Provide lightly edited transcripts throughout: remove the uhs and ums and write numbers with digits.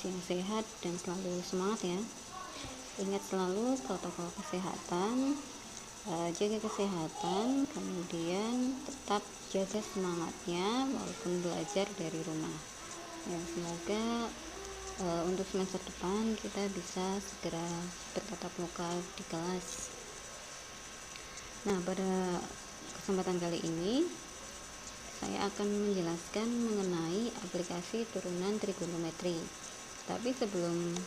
kondisi yang sehat dan selalu semangat ya. Ingat selalu protokol kesehatan, jaga kesehatan, kemudian tetap jaga semangatnya walaupun belajar dari rumah ya. Semoga untuk semester depan kita bisa segera bertatap muka di kelas. Nah, pada kesempatan kali ini saya akan menjelaskan mengenai aplikasi turunan trigonometri. Tapi sebelum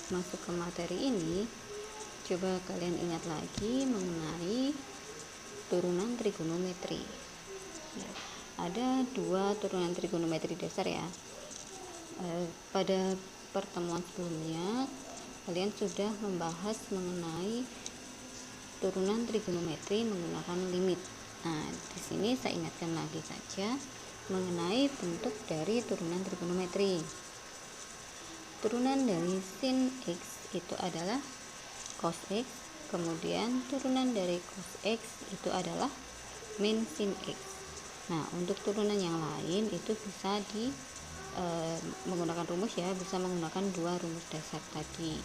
masuk ke materi ini, coba kalian ingat lagi mengenai turunan trigonometri ya. Ada dua turunan trigonometri dasar ya. Pada pertemuan sebelumnya kalian sudah membahas mengenai turunan trigonometri menggunakan limit. Nah, di sini saya ingatkan lagi saja mengenai bentuk dari turunan trigonometri. Turunan dari sin X itu adalah cos X, kemudian turunan dari cos X itu adalah min sin X. Nah, untuk turunan yang lain itu bisa menggunakan rumus ya, bisa menggunakan dua rumus dasar tadi.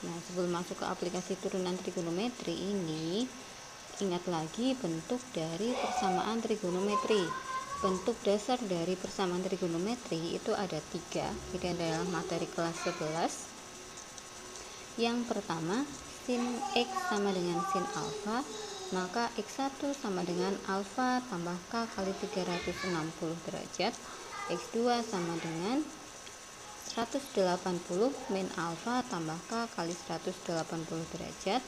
Nah, sebelum masuk ke aplikasi turunan trigonometri ini, ingat lagi bentuk dari persamaan trigonometri. Bentuk dasar dari persamaan trigonometri itu ada 3. Ini adalah materi kelas 11. Yang pertama, sin X sama dengan sin alfa, maka X1 sama dengan alfa tambah K kali 360 derajat. X2 sama dengan 180 min alfa tambah K kali 180 derajat.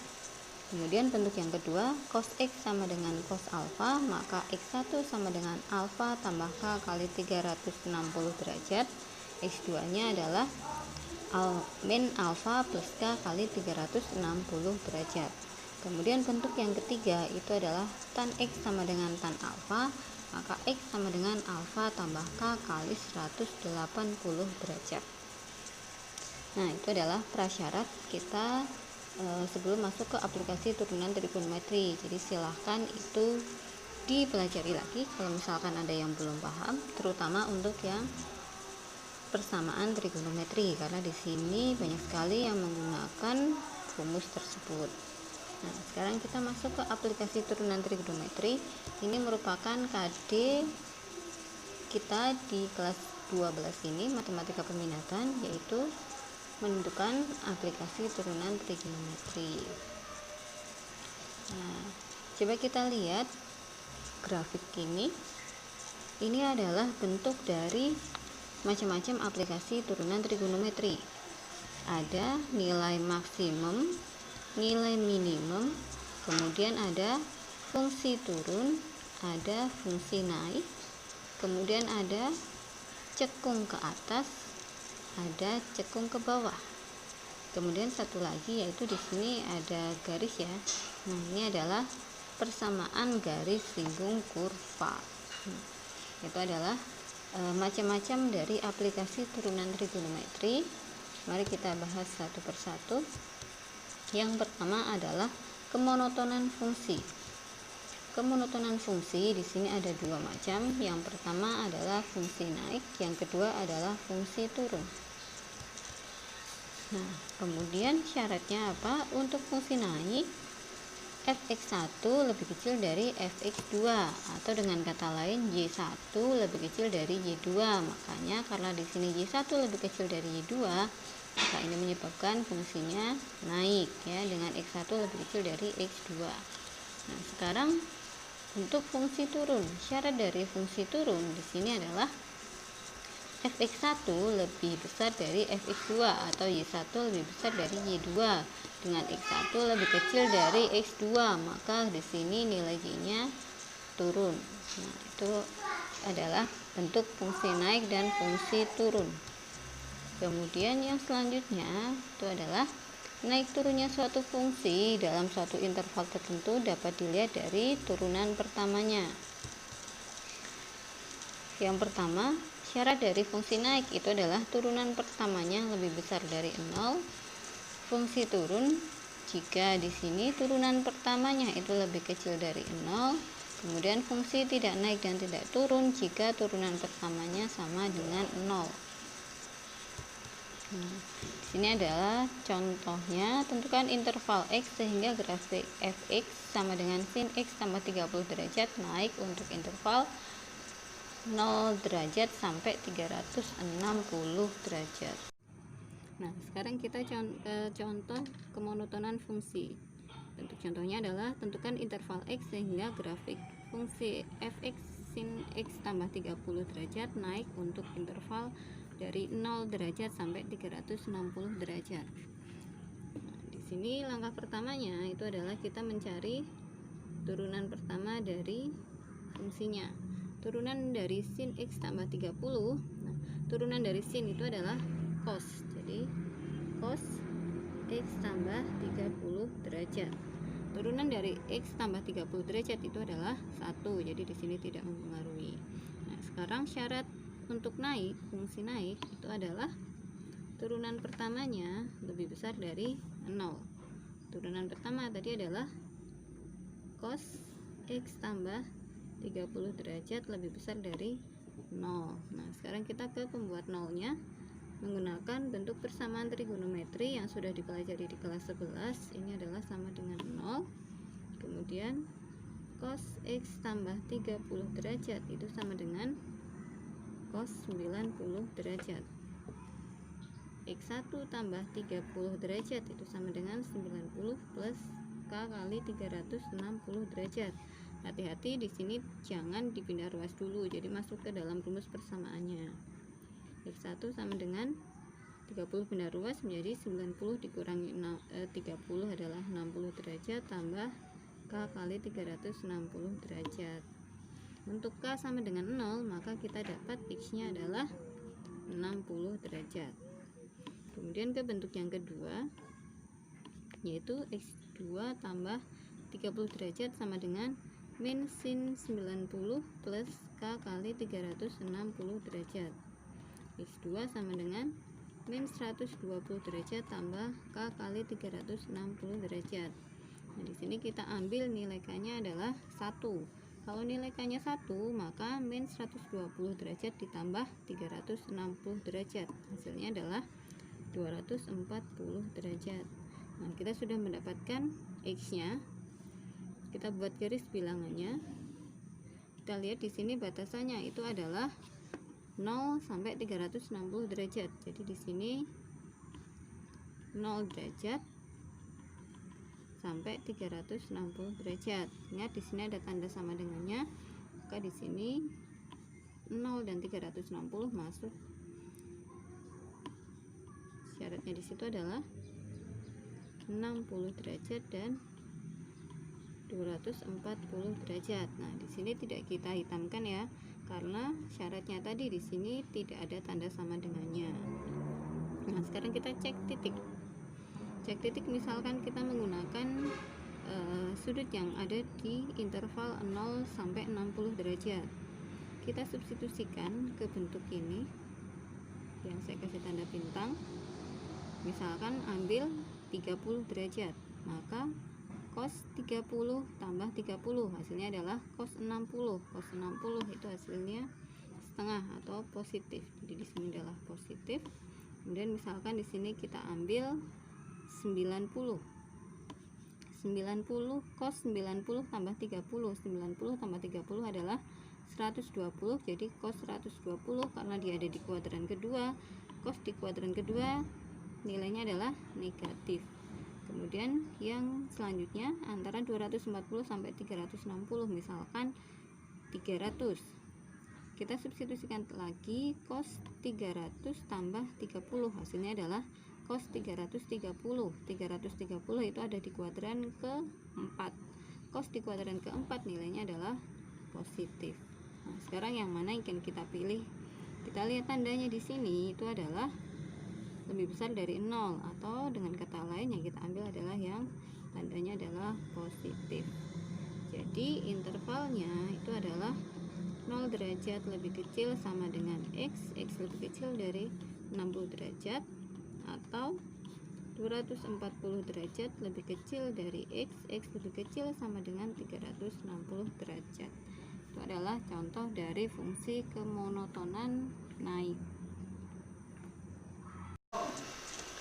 Kemudian bentuk yang kedua, cos X sama dengan cos alfa, maka X1 sama dengan alfa tambah K kali 360 derajat. X2 nya adalah min alfa plus K kali 360 derajat. Kemudian bentuk yang ketiga itu adalah tan X sama dengan tan alfa, maka X sama dengan alfa tambah K kali 180 derajat. Nah, itu adalah prasyarat kita sebelum masuk ke aplikasi turunan trigonometri. Jadi silahkan itu dipelajari lagi kalau misalkan ada yang belum paham, terutama untuk yang persamaan trigonometri, karena di sini banyak sekali yang menggunakan rumus tersebut. Nah, sekarang kita masuk ke aplikasi turunan trigonometri. Ini merupakan KD kita di kelas 12 ini, matematika peminatan, yaitu menentukan aplikasi turunan trigonometri. Nah, coba kita lihat grafik ini. Ini adalah bentuk dari macam-macam aplikasi turunan trigonometri. Ada nilai maksimum, nilai minimum, kemudian ada fungsi turun, ada fungsi naik, kemudian ada cekung ke atas, ada cekung ke bawah. Kemudian satu lagi yaitu di sini ada garis ya. Nah, ini adalah persamaan garis singgung kurva. Itu adalah macam-macam dari aplikasi turunan trigonometri. Mari kita bahas satu persatu. Yang pertama adalah kemonotonan fungsi. Kemonotonan fungsi di sini ada dua macam. Yang pertama adalah fungsi naik, yang kedua adalah fungsi turun. Nah, kemudian syaratnya apa? Untuk fungsi naik, fx1 lebih kecil dari fx2, atau dengan kata lain y1 lebih kecil dari y2. Makanya karena di sini y1 lebih kecil dari y2, maka ini menyebabkan fungsinya naik ya, dengan x1 lebih kecil dari x2. Nah, sekarang untuk fungsi turun, syarat dari fungsi turun di sini adalah fx1 lebih besar dari fx2 atau y1 lebih besar dari y2 dengan x1 lebih kecil dari x2, maka di sini nilai y-nya turun. Nah, itu adalah bentuk fungsi naik dan fungsi turun. Kemudian yang selanjutnya itu adalah naik turunnya suatu fungsi dalam suatu interval tertentu dapat dilihat dari turunan pertamanya. Yang pertama, syarat dari fungsi naik itu adalah turunan pertamanya lebih besar dari 0. Fungsi turun, jika di sini turunan pertamanya itu lebih kecil dari 0. Kemudian fungsi tidak naik dan tidak turun jika turunan pertamanya sama dengan 0. Nah, di sini adalah contohnya, tentukan interval X sehingga grafik fx sama dengan sin X tambah 30 derajat naik untuk interval 0 derajat sampai 360 derajat. Nah, sekarang kita contoh kemonotonan fungsi. Bentuk contohnya adalah tentukan interval X sehingga grafik fungsi fx sin X tambah 30 derajat naik untuk interval dari 0 derajat sampai 360 derajat. Nah, di sini langkah pertamanya itu adalah kita mencari turunan pertama dari fungsinya. Turunan dari sin X tambah 30. Nah, turunan dari sin itu adalah cos. Jadi cos X tambah 30 derajat. Turunan dari X tambah 30 derajat itu adalah 1. Jadi di sini tidak mempengaruhi. Nah, sekarang syarat untuk naik, fungsi naik itu adalah turunan pertamanya lebih besar dari 0. Turunan pertama tadi adalah cos X tambah 30 derajat lebih besar dari 0. Nah, sekarang kita ke pembuat nolnya menggunakan bentuk persamaan trigonometri yang sudah dipelajari di kelas 11. Ini adalah sama dengan 0. Kemudian cos X tambah 30 derajat itu sama dengan cos 90 derajat. X1 tambah 30 derajat itu sama dengan 90 plus K kali 360 derajat. Hati-hati di sini jangan dipindah ruas dulu, jadi masuk ke dalam rumus persamaannya. X1 sama dengan 30 pindah ruas menjadi 90 dikurangi 30 adalah 60 derajat tambah K kali 360 derajat. Untuk K sama dengan 0, maka kita dapat X nya adalah 60 derajat. Kemudian ke bentuk yang kedua, yaitu X2 tambah 30 derajat sama dengan min sin 90 plus K kali 360 derajat. X2 sama dengan min 120 derajat tambah K kali 360 derajat. Nah, di sini kita ambil nilai K-nya adalah 1. Kalau nilai K-nya 1, maka min 120 derajat ditambah 360 derajat. Hasilnya adalah 240 derajat. Nah, kita sudah mendapatkan X-nya. Kita buat garis bilangannya. Kita lihat di sini batasannya itu adalah 0 sampai 360 derajat. Jadi di sini 0 derajat sampai 360 derajat. Ingat di sini ada tanda sama dengannya. Maka di sini 0 dan 360 masuk. Syaratnya di situ adalah 60 derajat dan 240 derajat. Nah, di sini tidak kita hitamkan ya, karena syaratnya tadi di sini tidak ada tanda sama dengannya. Nah, sekarang kita cek titik. Cek titik misalkan kita menggunakan sudut yang ada di interval 0 sampai 60 derajat. Kita substitusikan ke bentuk ini yang saya kasih tanda bintang. Misalkan ambil 30 derajat, maka cos 30 tambah 30 hasilnya adalah cos 60. Cos 60 itu hasilnya setengah atau positif. Jadi di sini adalah positif. Kemudian misalkan di sini kita ambil 90. 90 cos 90 tambah 30. 90 tambah 30 adalah 120. Jadi cos 120 karena dia ada di kuadran kedua. Cos di kuadran kedua nilainya adalah negatif. Kemudian yang selanjutnya antara 240 sampai 360, misalkan 300. Kita substitusikan lagi cos 300 tambah 30, hasilnya adalah cos 330. 330 itu ada di kuadran keempat. Cos di kuadran keempat nilainya adalah positif. Nah, sekarang yang mana yang kita pilih? Kita lihat tandanya di sini itu adalah lebih besar dari 0, atau dengan kata lain yang kita ambil adalah yang tandanya adalah positif. Jadi intervalnya itu adalah 0 derajat lebih kecil sama dengan X lebih kecil dari 60 derajat, atau 240 derajat lebih kecil dari X lebih kecil sama dengan 360 derajat. Itu adalah contoh dari fungsi kemonotonan naik.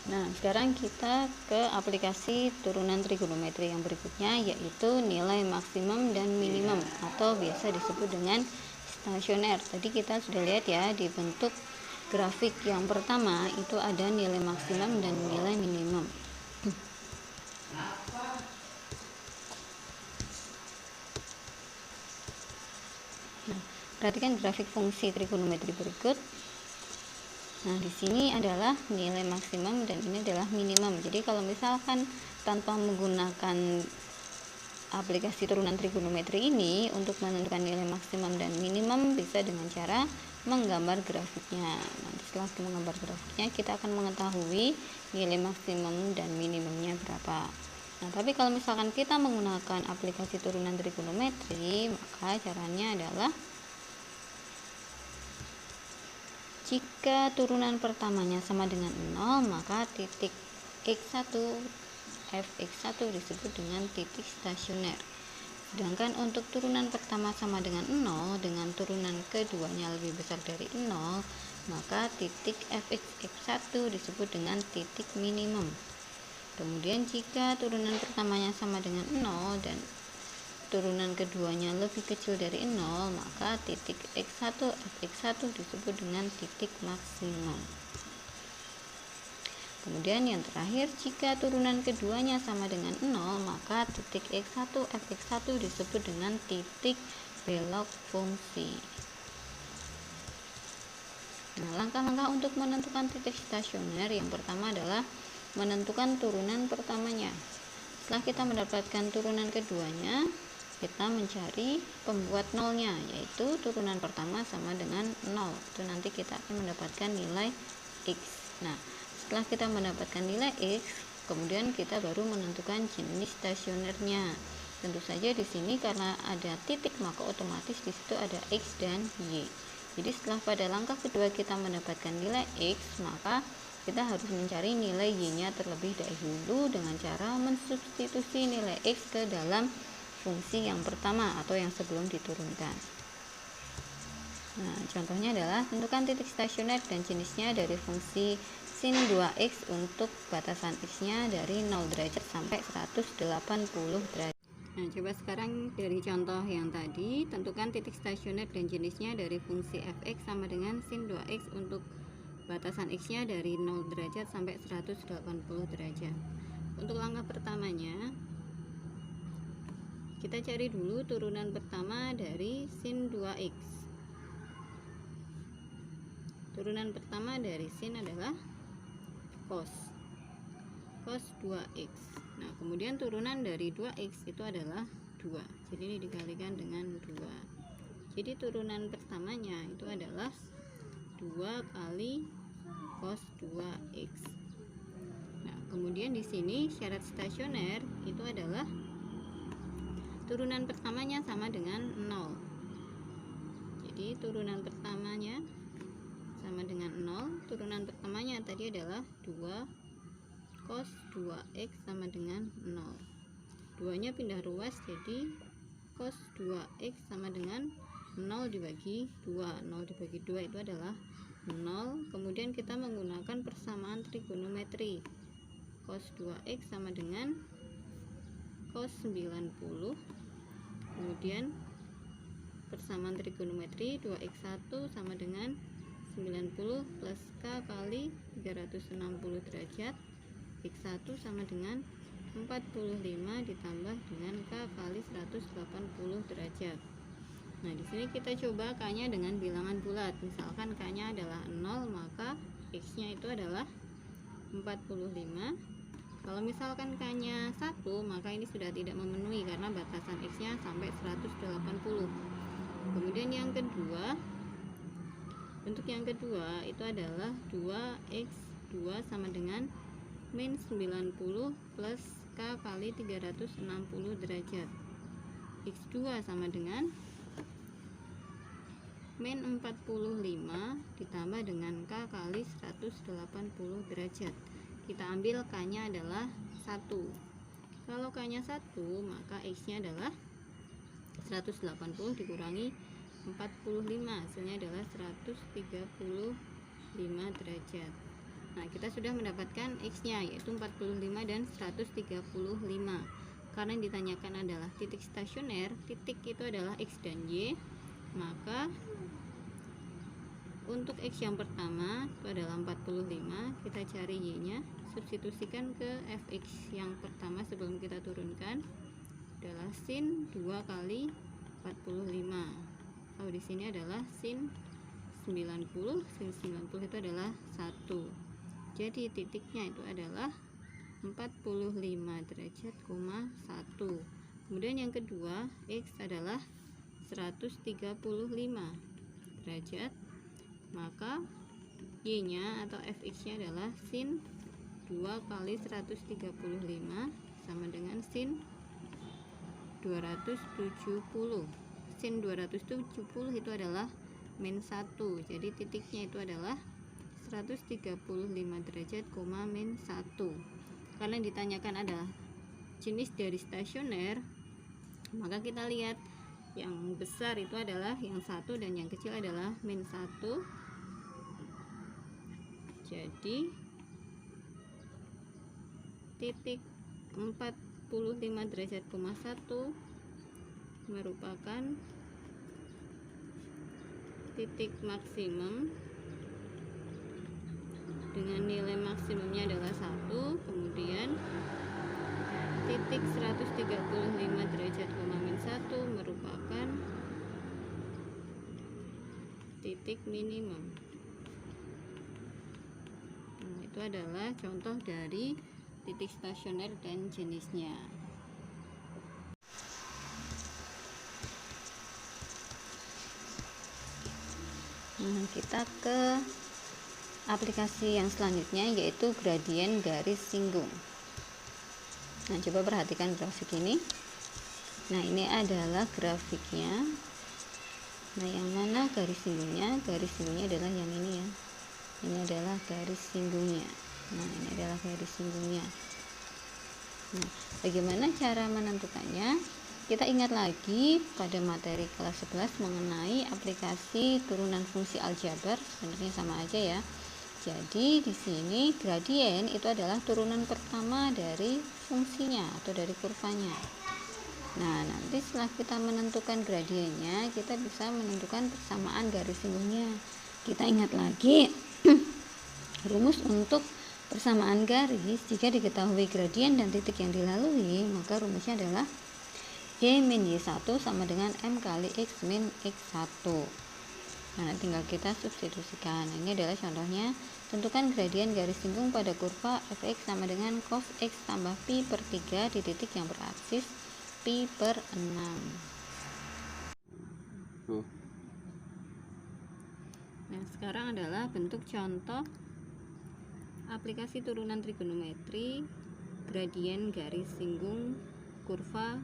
Nah, sekarang kita ke aplikasi turunan trigonometri yang berikutnya, yaitu nilai maksimum dan minimum atau biasa disebut dengan stasioner. Tadi kita sudah lihat ya, di bentuk grafik yang pertama itu ada nilai maksimum dan nilai minimum. Nah, perhatikan grafik fungsi trigonometri berikut. Nah, di sini adalah nilai maksimum dan ini adalah minimum. Jadi kalau misalkan tanpa menggunakan aplikasi turunan trigonometri ini untuk menentukan nilai maksimum dan minimum bisa dengan cara menggambar grafiknya. Nanti setelah menggambar grafiknya kita akan mengetahui nilai maksimum dan minimumnya berapa. Nah, tapi kalau misalkan kita menggunakan aplikasi turunan trigonometri, maka caranya adalah jika turunan pertamanya sama dengan 0, maka titik x1 fx1 disebut dengan titik stasioner. Sedangkan untuk turunan pertama sama dengan 0 dengan turunan keduanya lebih besar dari 0, maka titik fx1 disebut dengan titik minimum. Kemudian jika turunan pertamanya sama dengan 0 dan turunan keduanya lebih kecil dari 0, maka titik x1 fx1 disebut dengan titik maksimum. Kemudian yang terakhir, jika turunan keduanya sama dengan 0, maka titik x1 fx1 disebut dengan titik belok fungsi. Nah, langkah-langkah untuk menentukan titik stasioner yang pertama adalah menentukan turunan pertamanya. Setelah kita mendapatkan turunan keduanya, kita mencari pembuat nolnya, yaitu turunan pertama sama dengan 0. Itu nanti kita akan mendapatkan nilai x. Nah, setelah kita mendapatkan nilai x, kemudian kita baru menentukan jenis stasionernya. Tentu saja di sini karena ada titik, maka otomatis di situ ada x dan y. Jadi setelah pada langkah kedua kita mendapatkan nilai x, maka kita harus mencari nilai y-nya terlebih dahulu dengan cara mensubstitusi nilai x ke dalam fungsi yang pertama atau yang sebelum diturunkan. Nah, contohnya adalah tentukan titik stasioner dan jenisnya dari fungsi sin 2x untuk batasan x-nya dari 0 derajat sampai 180 derajat. Nah, coba sekarang dari contoh yang tadi, tentukan titik stasioner dan jenisnya dari fungsi fx sama dengan sin 2x untuk batasan x-nya dari 0 derajat sampai 180 derajat. Untuk langkah pertamanya, kita cari dulu turunan pertama dari sin 2x. Turunan pertama dari sin adalah cos 2x. Nah, kemudian turunan dari 2x itu adalah 2. Jadi ini dikalikan dengan 2. Jadi turunan pertamanya itu adalah 2 kali cos 2x. Nah, kemudian di sini syarat stasioner itu adalah turunan pertamanya sama dengan 0. Jadi turunan pertamanya sama dengan 0. Turunan pertamanya tadi adalah 2 cos 2x sama dengan 0. 2 nya pindah ruas, jadi cos 2x sama dengan 0 dibagi 2. 0 dibagi 2 itu adalah 0. Kemudian kita menggunakan persamaan trigonometri. Cos 2x sama dengan cos 90. Kemudian persamaan trigonometri 2x1 sama dengan 90 plus k kali 360 derajat. X1 sama dengan 45 ditambah dengan k kali 180 derajat. Nah, di sini kita coba k-nya dengan bilangan bulat. Misalkan k-nya adalah 0, maka x-nya itu adalah 45. Kalau misalkan k-nya 1, maka ini sudah tidak memenuhi karena batasan x-nya sampai 180. Kemudian yang kedua, untuk yang kedua itu adalah 2x2 sama dengan min 90 plus k kali 360 derajat. X2 sama dengan min 45 ditambah dengan k kali 180 derajat. Kita ambil k-nya adalah 1. Kalau k-nya 1, maka x-nya adalah 180 dikurangi 45, hasilnya adalah 135 derajat. Nah, kita sudah mendapatkan X-nya yaitu 45 dan 135. Karena yang ditanyakan adalah titik stasioner, titik itu adalah X dan Y, maka untuk X yang pertama itu adalah 45, kita cari Y nya, substitusikan ke Fx yang pertama sebelum kita turunkan adalah sin 2 kali 45. Kalau di sini adalah sin 90, sin 90 itu adalah 1. Jadi titiknya itu adalah 45 derajat, 1. Kemudian yang kedua, X adalah 135 derajat, maka Y nya atau Fx nya adalah sin 2 kali 135 sama dengan sin 270. Sin 270 itu adalah min 1. Jadi titiknya itu adalah 135 derajat, min 1. Karena yang ditanyakan adalah jenis dari stasioner, maka kita lihat yang besar itu adalah yang 1 dan yang kecil adalah min 1. Jadi titik 45 derajat, 1 merupakan titik maksimum dengan nilai maksimumnya adalah 1. Kemudian titik 135 derajat, min 1 merupakan titik minimum. Nah, itu adalah contoh dari titik stasioner dan jenisnya. Nah, kita ke aplikasi yang selanjutnya yaitu gradien garis singgung. Nah, coba perhatikan grafik ini. Nah, ini adalah grafiknya. Nah, yang mana garis singgungnya? Garis singgungnya adalah yang ini ya. Ini adalah garis singgungnya. Nah, ini adalah garis singgungnya. Nah, bagaimana cara menentukannya? Kita ingat lagi pada materi kelas 11 mengenai aplikasi turunan fungsi aljabar, sebenarnya sama aja ya. Jadi di sini gradien itu adalah turunan pertama dari fungsinya atau dari kurvanya. Nah, nanti setelah kita menentukan gradiennya, kita bisa menentukan persamaan garis singgungnya. Kita ingat lagi rumus untuk persamaan garis. Jika diketahui gradien dan titik yang dilalui, maka rumusnya adalah Y min Y1 sama dengan M kali X min X1. Nah, tinggal kita substitusikan. Nah, ini adalah contohnya. Tentukan gradien garis singgung pada kurva Fx sama dengan cos X tambah pi per 3 di titik yang beraksis pi per 6. Nah, sekarang adalah bentuk contoh aplikasi turunan trigonometri gradien garis singgung kurva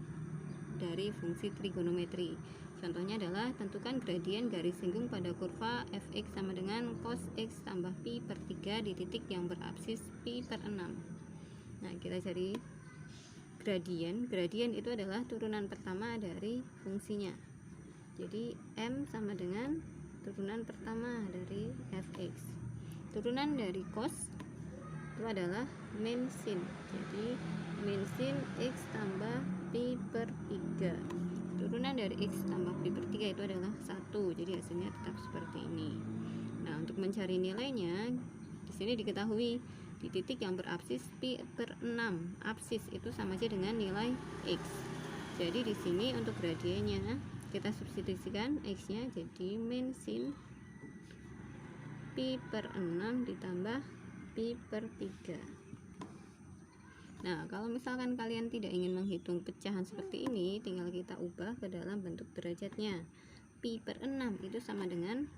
dari fungsi trigonometri. Contohnya adalah tentukan gradien garis singgung pada kurva Fx sama dengan cos X tambah pi per 3 di titik yang berapsis pi per 6. Nah, kita cari gradien. Gradien itu adalah turunan pertama dari fungsinya. Jadi M sama dengan turunan pertama dari Fx. Turunan dari cos itu adalah min sin. Jadi min sin X tambah pi per 3. Turunan dari X tambah pi per 3 itu adalah 1. Jadi hasilnya tetap seperti ini. Nah, untuk mencari nilainya, di sini diketahui di titik yang berapsis pi per 6. Apsis itu sama aja dengan nilai X. Jadi di sini untuk gradiennya kita substitusikan X-nya jadi min sin pi per 6 ditambah pi per 3. Nah, kalau misalkan kalian tidak ingin menghitung pecahan seperti ini, tinggal kita ubah ke dalam bentuk derajatnya. Pi per 6 itu sama dengan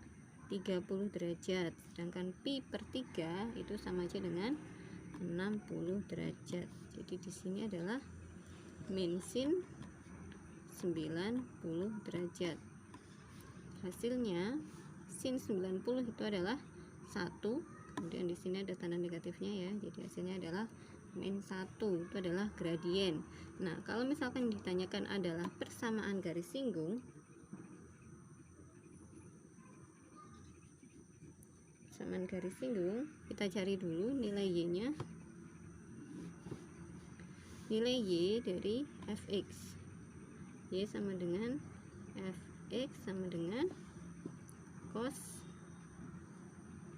30 derajat, sedangkan pi per 3 itu sama aja dengan 60 derajat. Jadi di sini adalah min sin 90 derajat. Hasilnya sin 90 itu adalah 1. Kemudian di sini ada tanda negatifnya ya. Jadi hasilnya adalah min 1, itu adalah gradien. Nah, kalau misalkan ditanyakan adalah persamaan garis singgung, persamaan garis singgung, kita cari dulu nilai y-nya. Nilai y dari fx, y sama dengan fx sama dengan cos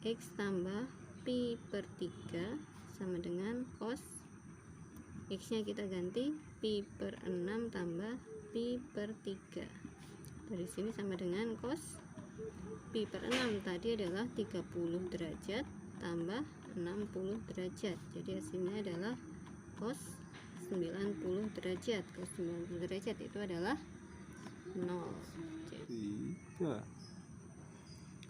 x tambah pi per 3 sama dengan cos x nya kita ganti pi per 6 tambah pi per 3. Dari sini sama dengan cos pi per 6 tadi adalah 30 derajat tambah 60 derajat, jadi hasilnya adalah cos 90 derajat. Cos 90 derajat itu adalah 0.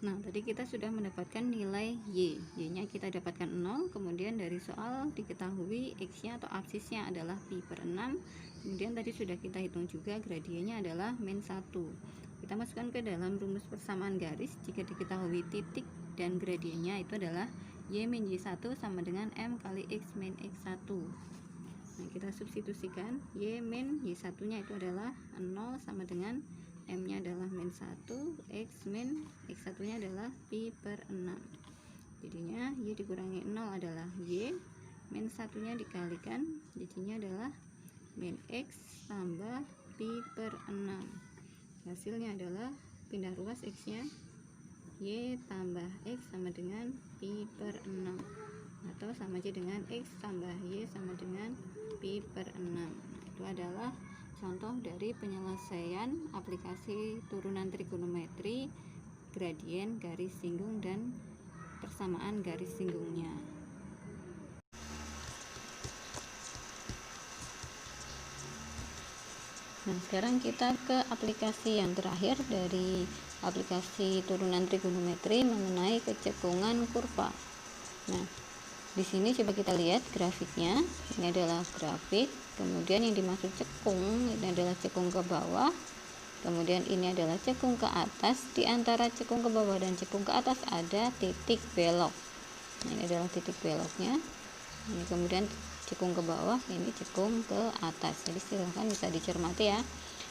Nah, tadi kita sudah mendapatkan nilai y nya kita dapatkan 0, kemudian dari soal diketahui x nya atau absisnya adalah pi per 6, kemudian tadi sudah kita hitung juga gradiennya adalah min 1. Kita masukkan ke dalam rumus persamaan garis. Jika diketahui titik dan gradiennya itu adalah y min y1 sama dengan m kali x min x1. Nah, kita substitusikan y min y1 nya itu adalah 0 sama dengan m nya adalah min 1, x min x1 nya adalah pi per 6. Jadinya y dikurangi 0 adalah y, min 1 nya dikalikan, jadinya adalah min x tambah pi per 6. Hasilnya adalah pindah ruas x nya y tambah x sama dengan pi per 6, atau sama aja dengan x tambah y sama dengan pi per 6. Nah, itu adalah contoh dari penyelesaian aplikasi turunan trigonometri, gradien, garis singgung, dan persamaan garis singgungnya. Nah, sekarang kita ke aplikasi yang terakhir dari aplikasi turunan trigonometri mengenai kecekungan kurva. Nah, di sini coba kita lihat grafiknya. Ini adalah grafik, kemudian yang dimaksud cekung ini adalah cekung ke bawah, kemudian ini adalah cekung ke atas. Di antara cekung ke bawah dan cekung ke atas ada titik belok. Nah, ini adalah titik beloknya. Ini kemudian cekung ke bawah, ini cekung ke atas. Jadi silahkan bisa dicermati ya,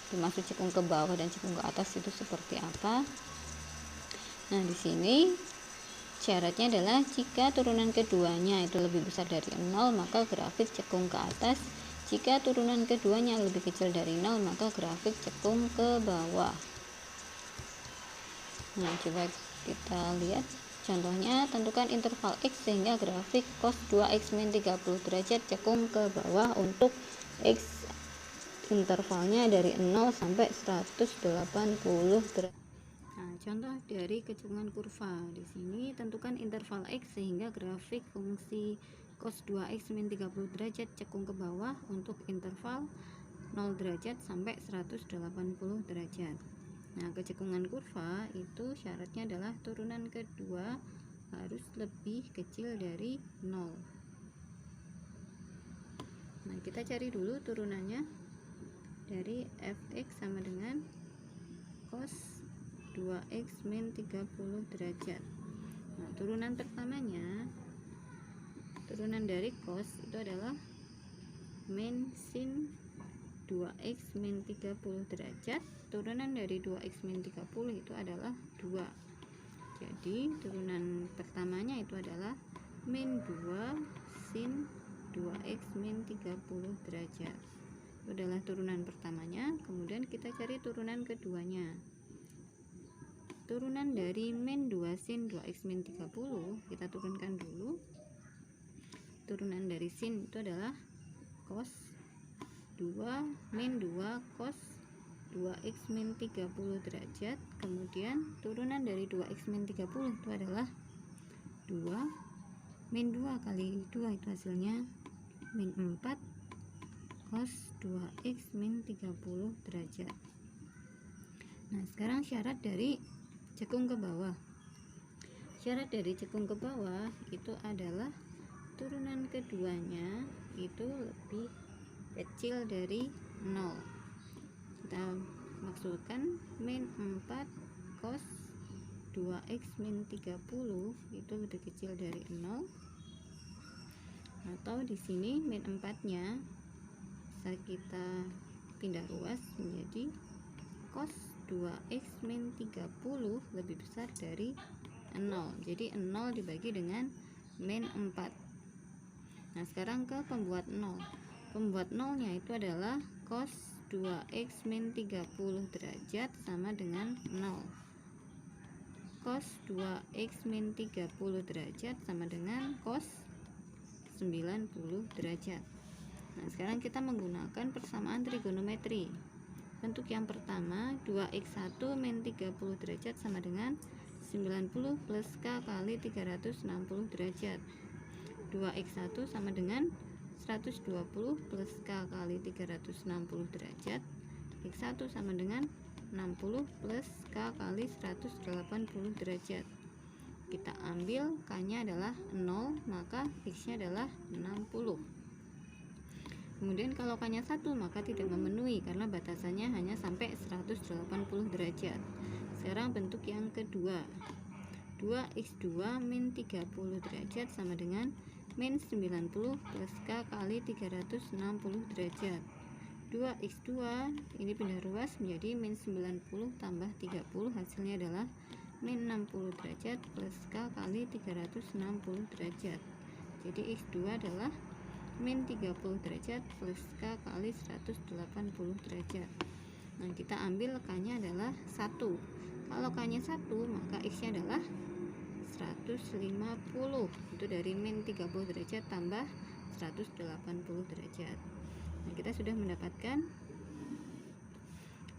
dimaksud cekung ke bawah dan cekung ke atas itu seperti apa. Nah, di sini syaratnya adalah jika turunan keduanya itu lebih besar dari 0, maka grafik cekung ke atas. Jika turunan keduanya lebih kecil dari 0, maka grafik cekung ke bawah. Nah, coba kita lihat contohnya. Tentukan interval x sehingga grafik cos 2x min 30 derajat cekung ke bawah untuk x intervalnya dari 0 sampai 180 derajat. Nah, contoh dari kecekungan kurva. Di sini tentukan interval x sehingga grafik fungsi cos 2x min 30 derajat cekung ke bawah untuk interval 0 derajat sampai 180 derajat. Nah, kecekungan kurva itu syaratnya adalah turunan kedua harus lebih kecil dari 0. Nah, kita cari dulu turunannya. Dari fx sama dengan cos 2x min 30 derajat. Nah, turunan pertamanya, turunan dari cos itu adalah min sin 2x min 30 derajat. Turunan dari 2x min 30 itu adalah 2. Jadi turunan pertamanya itu adalah min 2 sin 2x min 30 derajat. Itu adalah turunan pertamanya. Kemudian kita cari turunan keduanya. Turunan dari min 2 sin 2x min 30 kita turunkan dulu. Turunan dari sin itu adalah cos 2 min 2 cos 2x min 30 derajat. Kemudian turunan dari 2x min 30 itu adalah 2 min 2 kali 2 itu hasilnya min 4 cos 2x min 30 derajat. Nah, sekarang syarat dari cekung ke bawah. Syarat dari cekung ke bawah itu adalah turunan keduanya itu lebih kecil dari 0. Kita maksudkan min 4 cos 2x min 30 itu lebih kecil dari 0. Atau di sini min 4-nya bisa kita pindah ruas menjadi cos 2x min 30 lebih besar dari 0. Jadi 0 dibagi dengan min 4. Nah, sekarang ke pembuat 0. Pembuat 0-nya itu adalah cos 2x min 30 derajat sama dengan 0. Cos 2x min 30 derajat sama dengan cos 90 derajat. Nah, sekarang kita menggunakan persamaan trigonometri. Bentuk yang pertama, 2x1 min 30 derajat sama dengan 90 plus K kali 360 derajat. 2x1 sama dengan 120 plus K kali 360 derajat. X1 sama dengan 60 plus K kali 180 derajat. Kita ambil K-nya adalah 0, maka X-nya adalah 60. Kemudian kalau K-nya 1, maka tidak memenuhi karena batasannya hanya sampai 180 derajat. Sekarang bentuk yang kedua, 2x2 min 30 derajat sama dengan min 90 plus K kali 360 derajat. 2x2 ini pindah ruas menjadi min 90 tambah 30, hasilnya adalah min 60 derajat plus K kali 360 derajat. Jadi x2 adalah min 30 derajat plus K kali 180 derajat. Nah, kita ambil K-nya adalah 1. Kalau K-nya 1, maka X-nya adalah 150. Itu dari min 30 derajat tambah 180 derajat. Nah, kita sudah mendapatkan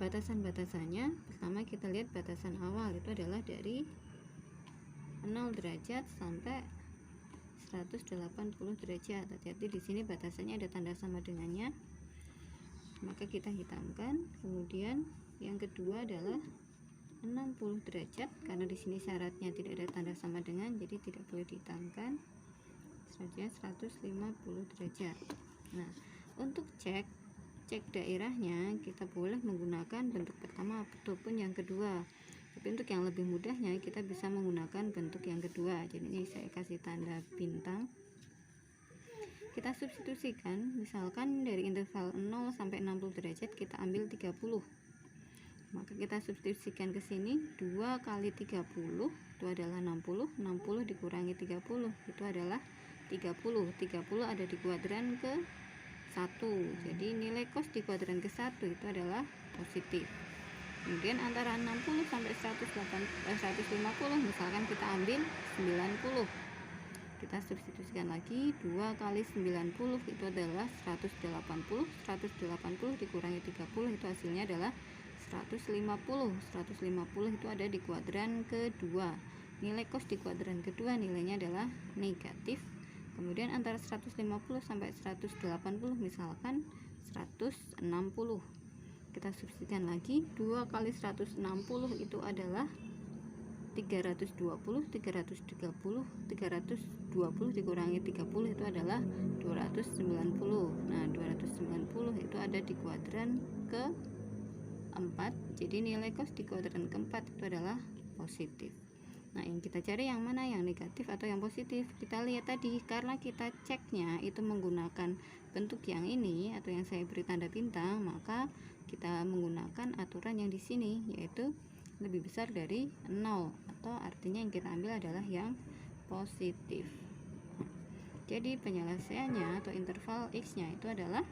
batasan-batasannya. Pertama kita lihat batasan awal itu adalah dari 0 derajat sampai 180 derajat. Hati-hati di sini batasannya ada tanda sama dengannya, maka kita hitamkan. Kemudian yang kedua adalah 60 derajat, karena di sini syaratnya tidak ada tanda sama dengan, jadi tidak boleh dihitamkan. Selanjutnya 150 derajat. Nah, untuk cek daerahnya kita boleh menggunakan bentuk pertama ataupun yang kedua. Tapi untuk yang lebih mudahnya kita bisa menggunakan bentuk yang kedua. Jadi ini saya kasih tanda bintang. Kita substitusikan, misalkan dari interval 0 sampai 60 derajat kita ambil 30. Maka kita substitusikan ke sini, 2 kali 30 itu adalah 60, 60 dikurangi 30 itu adalah 30. 30 ada di kuadran ke 1. Jadi nilai cos di kuadran ke 1 itu adalah positif. Kemudian antara 60 sampai 150 misalkan kita ambil 90. Kita substitusikan lagi, 2 kali 90 itu adalah 180. 180 dikurangi 30 itu hasilnya adalah 150. 150 itu ada di kuadran kedua. Nilai cos di kuadran kedua nilainya adalah negatif. Kemudian antara 150 sampai 180 misalkan 160. Kita substitusikan lagi, 2 kali 160 itu adalah 320. 320 dikurangi 30 itu adalah 290. Nah, 290 itu ada di kuadran ke 4. Jadi nilai cos di kuadran keempat itu adalah positif. Nah, yang kita cari yang mana, yang negatif atau yang positif? Kita lihat tadi, karena kita ceknya itu menggunakan bentuk yang ini atau yang saya beri tanda bintang, maka kita menggunakan aturan yang di sini, yaitu lebih besar dari 0, atau artinya yang kita ambil adalah yang positif. Jadi penyelesaiannya atau interval x-nya itu adalah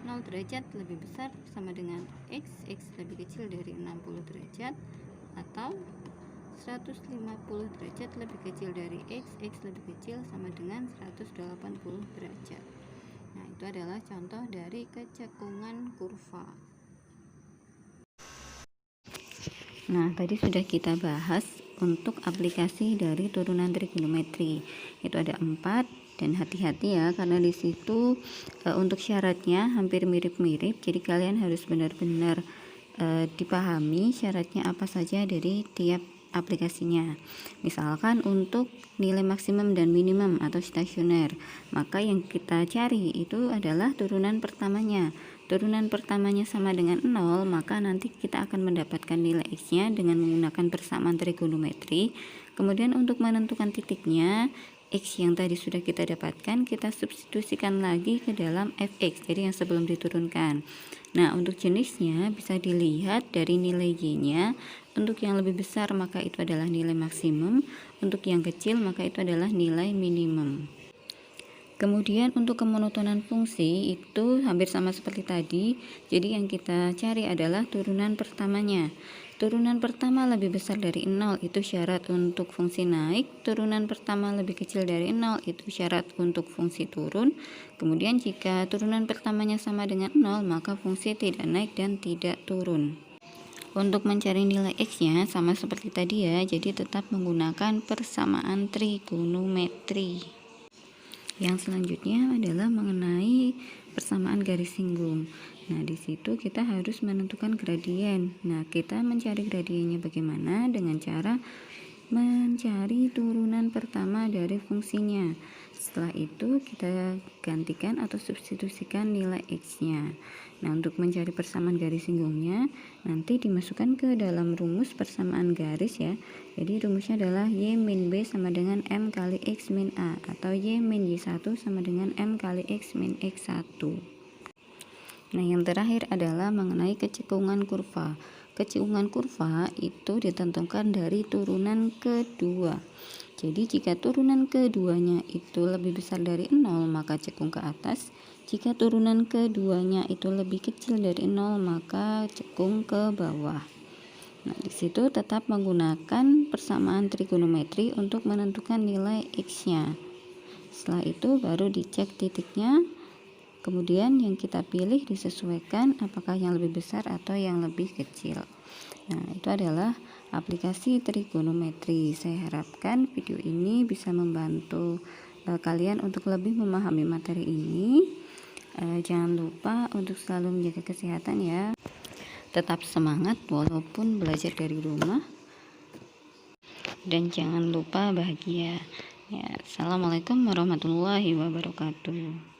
0 derajat lebih besar sama dengan x lebih kecil dari 60 derajat, atau 150 derajat lebih kecil dari x lebih kecil sama dengan 180 derajat. Nah, itu adalah contoh dari kecekungan kurva. Nah, tadi sudah kita bahas untuk aplikasi dari turunan trigonometri. Itu ada 4, dan hati-hati ya, karena di situ untuk syaratnya hampir mirip-mirip. Jadi kalian harus benar-benar dipahami syaratnya apa saja dari tiap aplikasinya. Misalkan untuk nilai maksimum dan minimum atau stasioner, maka yang kita cari itu adalah turunan pertamanya. Turunan pertamanya sama dengan 0, maka nanti kita akan mendapatkan nilai x-nya dengan menggunakan persamaan trigonometri. Kemudian untuk menentukan titiknya, x yang tadi sudah kita dapatkan, kita substitusikan lagi ke dalam fx, jadi yang sebelum diturunkan. Nah, untuk jenisnya bisa dilihat dari nilai y-nya Untuk yang lebih besar maka itu adalah nilai maksimum, untuk yang kecil maka itu adalah nilai minimum. Kemudian untuk kemonotonan fungsi itu hampir sama seperti tadi. Jadi yang kita cari adalah turunan pertamanya. Turunan pertama lebih besar dari 0 itu syarat untuk fungsi naik. Turunan pertama lebih kecil dari 0 itu syarat untuk fungsi turun. Kemudian jika turunan pertamanya sama dengan 0 maka fungsi tidak naik dan tidak turun. Untuk mencari nilai X-nya sama seperti tadi ya, jadi tetap menggunakan persamaan trigonometri. Yang selanjutnya adalah mengenai persamaan garis singgung. Nah, di situ kita harus menentukan gradien. Nah, kita mencari gradiennya bagaimana? Dengan cara mencari turunan pertama dari fungsinya. Setelah itu kita gantikan atau substitusikan nilai X-nya. Nah, untuk mencari persamaan garis singgungnya nanti dimasukkan ke dalam rumus persamaan garis ya. Jadi rumusnya adalah Y min B sama dengan M kali X min A, atau Y min Y1 sama dengan M kali X min X1. Nah, yang terakhir adalah mengenai kecekungan kurva. Kecekungan kurva itu ditentukan dari turunan kedua. Jadi jika turunan keduanya itu lebih besar dari 0 maka cekung ke atas. Jika turunan keduanya itu lebih kecil dari 0 maka cekung ke bawah. Nah, di situ tetap menggunakan persamaan trigonometri untuk menentukan nilai X-nya. Setelah itu baru dicek titiknya. Kemudian yang kita pilih disesuaikan apakah yang lebih besar atau yang lebih kecil. Nah, itu adalah aplikasi trigonometri. Saya harapkan video ini bisa membantu kalian untuk lebih memahami materi ini. Jangan lupa untuk selalu menjaga kesehatan ya. Tetap semangat walaupun belajar dari rumah. Dan jangan lupa bahagia. Ya, assalamualaikum warahmatullahi wabarakatuh.